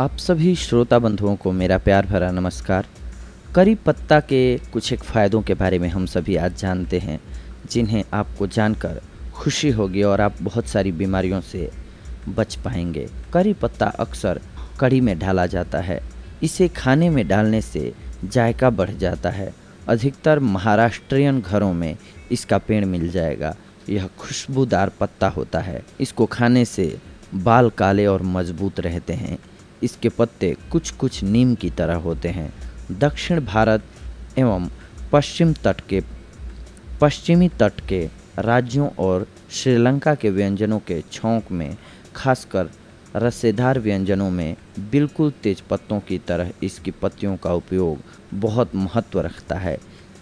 आप सभी श्रोता बंधुओं को मेरा प्यार भरा नमस्कार। करी पत्ता के कुछ एक फ़ायदों के बारे में हम सभी आज जानते हैं, जिन्हें आपको जानकर खुशी होगी और आप बहुत सारी बीमारियों से बच पाएंगे। करी पत्ता अक्सर कढ़ी में डाला जाता है। इसे खाने में डालने से जायका बढ़ जाता है। अधिकतर महाराष्ट्रियन घरों में इसका पेड़ मिल जाएगा। यह खुशबूदार पत्ता होता है। इसको खाने से बाल काले और मजबूत रहते हैं। इसके पत्ते कुछ कुछ नीम की तरह होते हैं। दक्षिण भारत एवं पश्चिमी तट के राज्यों और श्रीलंका के व्यंजनों के छौंक में, खासकर रसेदार व्यंजनों में बिल्कुल तेज पत्तों की तरह इसकी पत्तियों का उपयोग बहुत महत्व रखता है।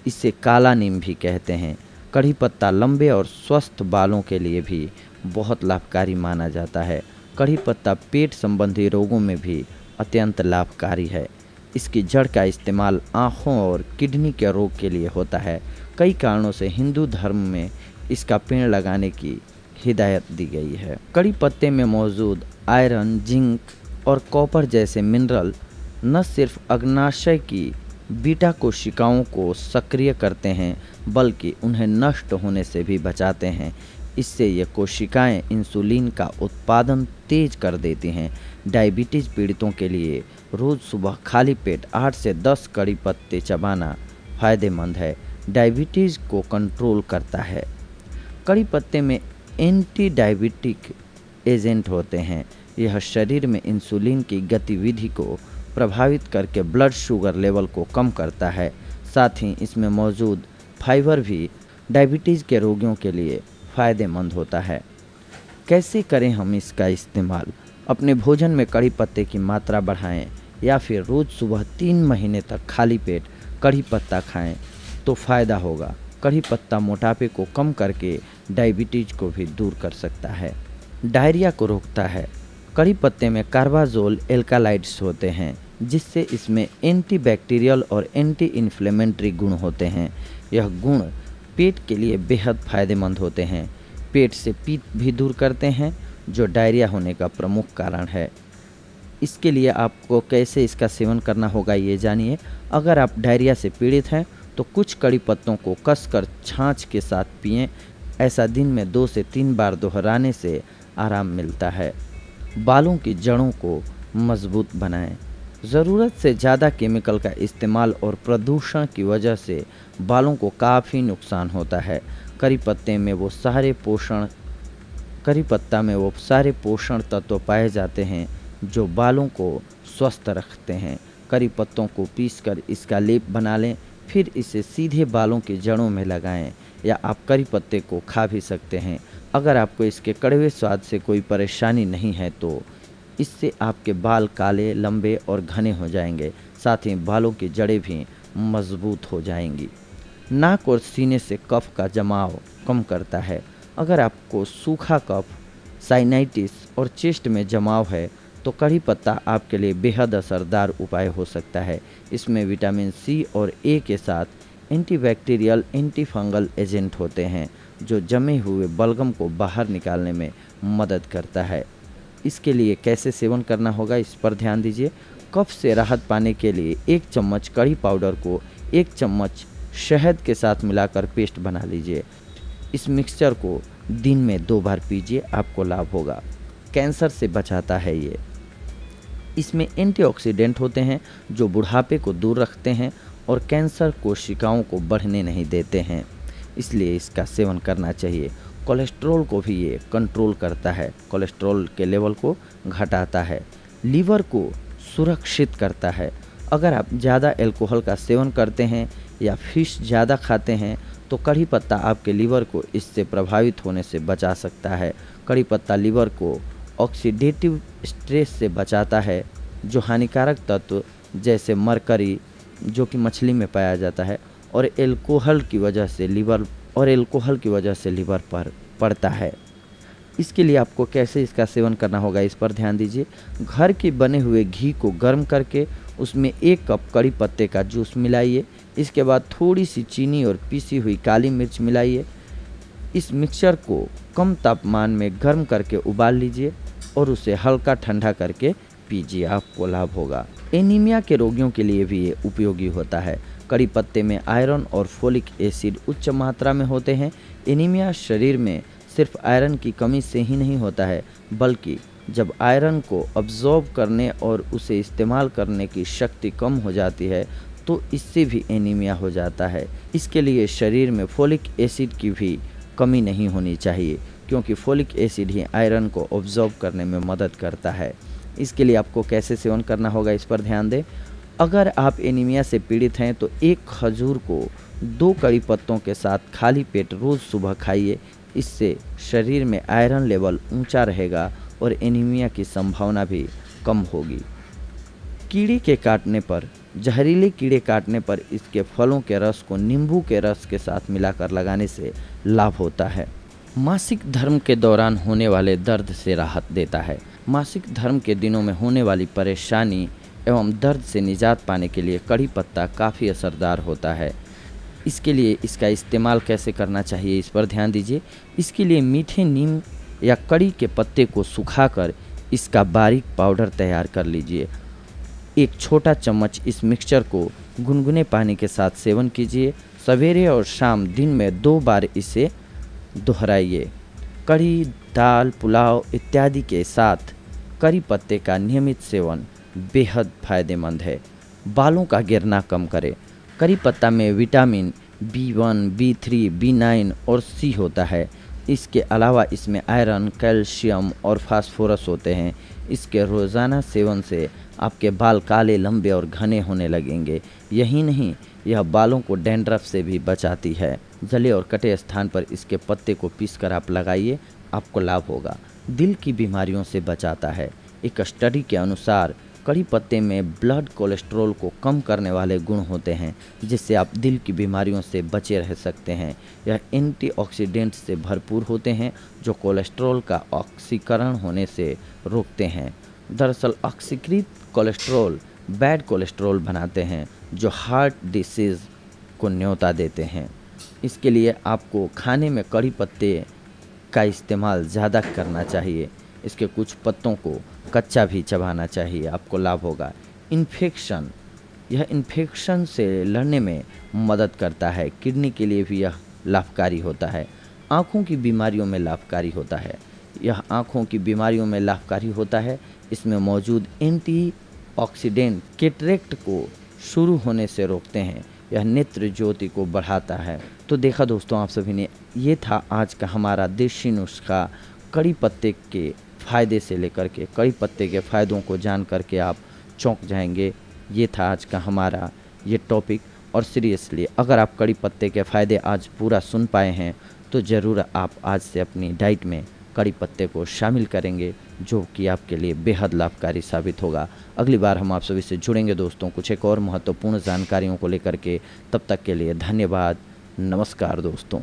इसे काला नीम भी कहते हैं। कढ़ी पत्ता लंबे और स्वस्थ बालों के लिए भी बहुत लाभकारी माना जाता है। कढ़ी पत्ता पेट संबंधी रोगों में भी अत्यंत लाभकारी है। इसकी जड़ का इस्तेमाल आँखों और किडनी के रोग के लिए होता है। कई कारणों से हिंदू धर्म में इसका पेड़ लगाने की हिदायत दी गई है। कढ़ी पत्ते में मौजूद आयरन, जिंक और कॉपर जैसे मिनरल न सिर्फ अग्नाशय की बीटा कोशिकाओं को सक्रिय करते हैं, बल्कि उन्हें नष्ट होने से भी बचाते हैं। इससे ये कोशिकाएं इंसुलिन का उत्पादन तेज कर देती हैं। डायबिटीज़ पीड़ितों के लिए रोज़ सुबह खाली पेट 8 से 10 कड़ी पत्ते चबाना फ़ायदेमंद है। डायबिटीज़ को कंट्रोल करता है। कड़ी पत्ते में एंटी डायबिटिक एजेंट होते हैं। यह शरीर में इंसुलिन की गतिविधि को प्रभावित करके ब्लड शुगर लेवल को कम करता है। साथ ही इसमें मौजूद फाइबर भी डायबिटीज़ के रोगियों के लिए फ़ायदेमंद होता है। कैसे करें हम इसका इस्तेमाल? अपने भोजन में कड़ी पत्ते की मात्रा बढ़ाएं या फिर रोज़ सुबह 3 महीने तक खाली पेट कड़ी पत्ता खाएं तो फ़ायदा होगा। कड़ी पत्ता मोटापे को कम करके डायबिटीज़ को भी दूर कर सकता है। डायरिया को रोकता है। कड़ी पत्ते में कार्बाजोल एल्कालाइड्स होते हैं, जिससे इसमें एंटीबैक्टीरियल और एंटी इन्फ्लेमेटरी गुण होते हैं। यह गुण पेट के लिए बेहद फ़ायदेमंद होते हैं। पेट से पित्त भी दूर करते हैं, जो डायरिया होने का प्रमुख कारण है। इसके लिए आपको कैसे इसका सेवन करना होगा ये जानिए। अगर आप डायरिया से पीड़ित हैं तो कुछ कड़ी पत्तों को कसकर छाछ के साथ पिएं। ऐसा दिन में 2 से 3 बार दोहराने से आराम मिलता है। बालों की जड़ों को मजबूत बनाएं। ज़रूरत से ज़्यादा केमिकल का इस्तेमाल और प्रदूषण की वजह से बालों को काफ़ी नुकसान होता है। करी पत्ता में वो सारे पोषण तत्व पाए जाते हैं जो बालों को स्वस्थ रखते हैं। करी पत्तों को पीसकर इसका लेप बना लें, फिर इसे सीधे बालों की जड़ों में लगाएं, या आप करी पत्ते को खा भी सकते हैं। अगर आपको इसके कड़वे स्वाद से कोई परेशानी नहीं है तो इससे आपके बाल काले, लंबे और घने हो जाएंगे। साथ ही बालों की जड़ें भी मजबूत हो जाएंगी। नाक और सीने से कफ का जमाव कम करता है। अगर आपको सूखा कफ, साइनाइटिस और चेस्ट में जमाव है तो कड़ी पत्ता आपके लिए बेहद असरदार उपाय हो सकता है। इसमें विटामिन सी और ए के साथ एंटीबैक्टीरियल, एंटी फंगल एजेंट होते हैं, जो जमे हुए बलगम को बाहर निकालने में मदद करता है। इसके लिए कैसे सेवन करना होगा इस पर ध्यान दीजिए। कफ से राहत पाने के लिए 1 चम्मच कड़ी पाउडर को 1 चम्मच शहद के साथ मिलाकर पेस्ट बना लीजिए। इस मिक्सचर को दिन में 2 बार पीजिए, आपको लाभ होगा। कैंसर से बचाता है ये। इसमें एंटीऑक्सीडेंट होते हैं जो बुढ़ापे को दूर रखते हैं और कैंसर कोशिकाओं को बढ़ने नहीं देते हैं, इसलिए इसका सेवन करना चाहिए। कोलेस्ट्रॉल को भी ये कंट्रोल करता है। कोलेस्ट्रॉल के लेवल को घटाता है। लीवर को सुरक्षित करता है। अगर आप ज़्यादा अल्कोहल का सेवन करते हैं या फिश ज़्यादा खाते हैं तो कड़ी पत्ता आपके लीवर को इससे प्रभावित होने से बचा सकता है। कड़ी पत्ता लीवर को ऑक्सीडेटिव स्ट्रेस से बचाता है, जो हानिकारक तत्व जैसे मरकरी, जो कि मछली में पाया जाता है, और अल्कोहल की वजह से लीवर पर पड़ता है। इसके लिए आपको कैसे इसका सेवन करना होगा इस पर ध्यान दीजिए। घर के बने हुए घी को गर्म करके उसमें 1 कप कड़ी पत्ते का जूस मिलाइए। इसके बाद थोड़ी सी चीनी और पीसी हुई काली मिर्च मिलाइए। इस मिक्सचर को कम तापमान में गर्म करके उबाल लीजिए और उसे हल्का ठंडा करके पीजिए, आपको लाभ होगा। एनीमिया के रोगियों के लिए भी ये उपयोगी होता है। कड़ी पत्ते में आयरन और फोलिक एसिड उच्च मात्रा में होते हैं। एनीमिया शरीर में सिर्फ आयरन की कमी से ही नहीं होता है, बल्कि जब आयरन को अब्जॉर्ब करने और उसे इस्तेमाल करने की शक्ति कम हो जाती है तो इससे भी एनीमिया हो जाता है। इसके लिए शरीर में फोलिक एसिड की भी कमी नहीं होनी चाहिए, क्योंकि फोलिक एसिड ही आयरन को अब्जॉर्ब करने में मदद करता है। इसके लिए आपको कैसे सेवन करना होगा, इस पर ध्यान दें। अगर आप एनीमिया से पीड़ित हैं तो एक खजूर को 2 कड़ी पत्तों के साथ खाली पेट रोज़ सुबह खाइए। इससे शरीर में आयरन लेवल ऊंचा रहेगा और एनीमिया की संभावना भी कम होगी। कीड़े के काटने पर, जहरीले कीड़े काटने पर इसके फलों के रस को नींबू के रस के साथ मिलाकर लगाने से लाभ होता है। मासिक धर्म के दौरान होने वाले दर्द से राहत देता है। मासिक धर्म के दिनों में होने वाली परेशानी एवं दर्द से निजात पाने के लिए कड़ी पत्ता काफ़ी असरदार होता है। इसके लिए इसका इस्तेमाल कैसे करना चाहिए, इस पर ध्यान दीजिए। इसके लिए मीठे नीम या कड़ी के पत्ते को सुखाकर इसका बारीक पाउडर तैयार कर लीजिए। एक छोटा चम्मच इस मिक्सचर को गुनगुने पानी के साथ सेवन कीजिए। सवेरे और शाम दिन में 2 बार इसे दोहराइए। कढ़ी, दाल, पुलाव इत्यादि के साथ करी पत्ते का नियमित सेवन बेहद फायदेमंद है। बालों का गिरना कम करे। करी पत्ता में विटामिन B1, B3, B9 और C होता है। इसके अलावा इसमें आयरन, कैल्शियम और फास्फोरस होते हैं। इसके रोज़ाना सेवन से आपके बाल काले, लंबे और घने होने लगेंगे। यही नहीं, यह बालों को डैंड्रफ से भी बचाती है। जले और कटे स्थान पर इसके पत्ते को पीसकर आप लगाइए, आपको लाभ होगा। दिल की बीमारियों से बचाता है। एक स्टडी के अनुसार कड़ी पत्ते में ब्लड कोलेस्ट्रॉल को कम करने वाले गुण होते हैं, जिससे आप दिल की बीमारियों से बचे रह सकते हैं। यह एंटीऑक्सीडेंट से भरपूर होते हैं जो कोलेस्ट्रॉल का ऑक्सीकरण होने से रोकते हैं। दरअसल ऑक्सीकृत कोलेस्ट्रॉल बैड कोलेस्ट्रॉल बनाते हैं जो हार्ट डिसीज़ को न्योता देते हैं। इसके लिए आपको खाने में कड़ी पत्ते का इस्तेमाल ज़्यादा करना चाहिए। इसके कुछ पत्तों को कच्चा भी चबाना चाहिए, आपको लाभ होगा। इन्फेक्शन, यह इन्फेक्शन से लड़ने में मदद करता है। किडनी के लिए भी यह लाभकारी होता है। आँखों की बीमारियों में लाभकारी होता है। यह आँखों की बीमारियों में लाभकारी होता है। इसमें मौजूद एंटीऑक्सीडेंट कैटरेक्ट को शुरू होने से रोकते हैं। यह नेत्र ज्योति को बढ़ाता है। तो देखा दोस्तों आप सभी ने, ये था आज का हमारा देसी नुस्खा। कड़ी पत्ते के फ़ायदे से लेकर के कड़ी पत्ते के फ़ायदों को जान करके आप चौंक जाएंगे। ये था आज का हमारा ये टॉपिक। और सीरियसली अगर आप कड़ी पत्ते के फ़ायदे आज पूरा सुन पाए हैं तो ज़रूर आप आज से अपनी डाइट में कड़ी पत्ते को शामिल करेंगे, जो कि आपके लिए बेहद लाभकारी साबित होगा। अगली बार हम आप सभी से जुड़ेंगे दोस्तों कुछ एक और महत्वपूर्ण जानकारियों को लेकर के। तब तक के लिए धन्यवाद। नमस्कार दोस्तों।